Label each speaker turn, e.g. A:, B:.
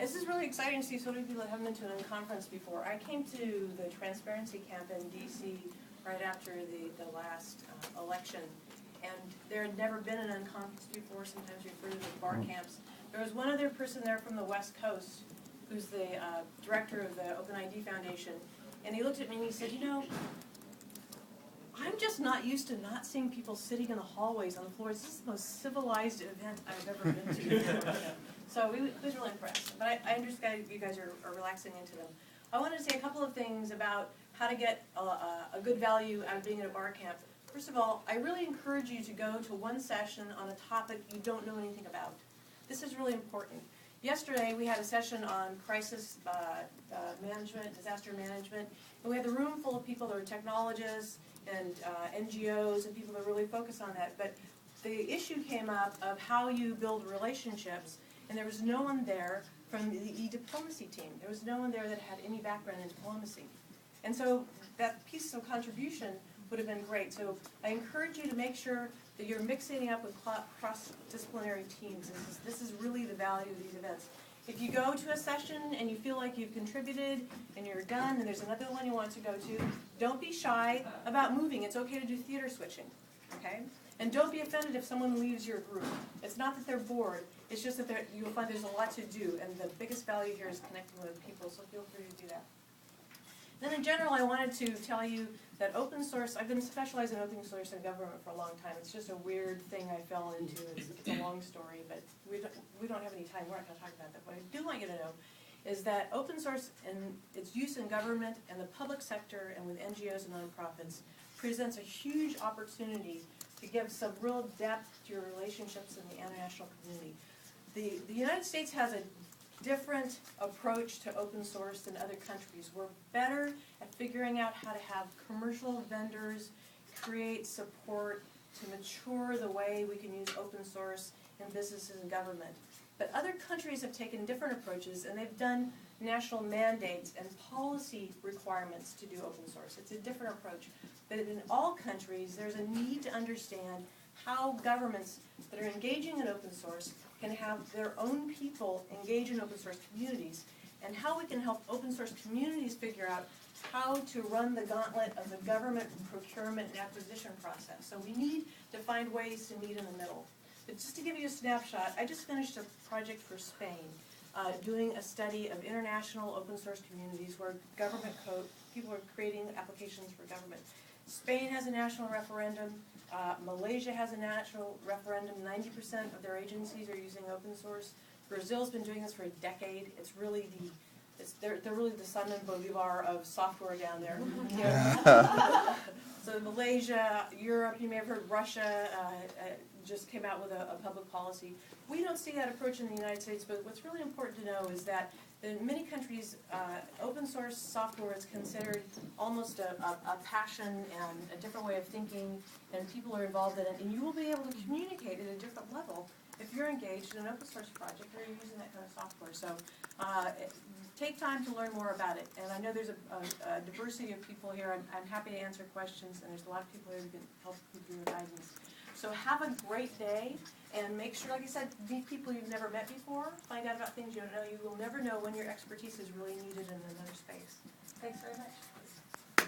A: This is really exciting to see so many people that haven't been to an unconference before. I came to the Transparency Camp in D.C. right after the last election, and there had never been an unconference before. Sometimes referred to as bar camps. There was one other person there from the West Coast who's the director of the Open ID Foundation, and he looked at me and he said, you know, I'm just not used to not seeing people sitting in the hallways on the floors. This is the most civilized event I've ever been to. So he was really impressed. But I understand you guys are relaxing into them. I wanted to say a couple of things about how to get a good value out of being at a bar camp. First of all, I really encourage you to go to one session on a topic you don't know anything about. This is really important. Yesterday we had a session on crisis management, disaster management, and we had the room full of people that were technologists and NGOs and people that really focus on that. But the issue came up of how you build relationships, and there was no one there from the e-diplomacy team. There was no one there that had any background in diplomacy. And so that piece of contribution would have been great. So I encourage you to make sure that you're mixing up with cross-disciplinary teams. This is really the value of these events. If you go to a session and you feel like you've contributed and you're done and there's another one you want to go to, don't be shy about moving. It's okay to do theater switching, okay? And don't be offended if someone leaves your group. It's not that they're bored. It's just that you'll find there's a lot to do, and the biggest value here is connecting with people, so feel free to do that. Then in general, I wanted to tell you that open source, I've been specializing in open source in government for a long time. It's just a weird thing I fell into. It's a long story, but we don't have any time. We're not going to talk about that. What I do want you to know is that open source and its use in government and the public sector and with NGOs and nonprofits presents a huge opportunity to give some real depth to your relationships in the international community. The United States has a different approach to open source than other countries. We're better at figuring out how to have commercial vendors create support to mature the way we can use open source in businesses and government. But other countries have taken different approaches, and they've done national mandates and policy requirements to do open source. It's a different approach. But in all countries, there's a need to understand how governments that are engaging in open source can have their own people engage in open source communities, and how we can help open source communities figure out how to run the gauntlet of the government procurement and acquisition process. So we need to find ways to meet in the middle. But just to give you a snapshot, I just finished a project for Spain, doing a study of international open source communities where government code, people are creating applications for government. Spain has a national referendum. Malaysia has a national referendum. 90% of their agencies are using open source. Brazil's been doing this for a decade. It's really they're really the Simon Bolivar of software down there. So Malaysia, Europe, you may have heard Russia just came out with a public policy. We don't see that approach in the United States, but what's really important to know is that in many countries, open source software is considered almost a passion and a different way of thinking, and people are involved in it, and you will be able to communicate at a different level if you're engaged in an open source project or you're using that kind of software. So take time to learn more about it. And I know there's a diversity of people here. I'm happy to answer questions, and there's a lot of people here who can help give you guidance. So have a great day, and make sure, like I said, meet people you've never met before. Find out about things you don't know. You will never know when your expertise is really needed in another space. Thanks very much.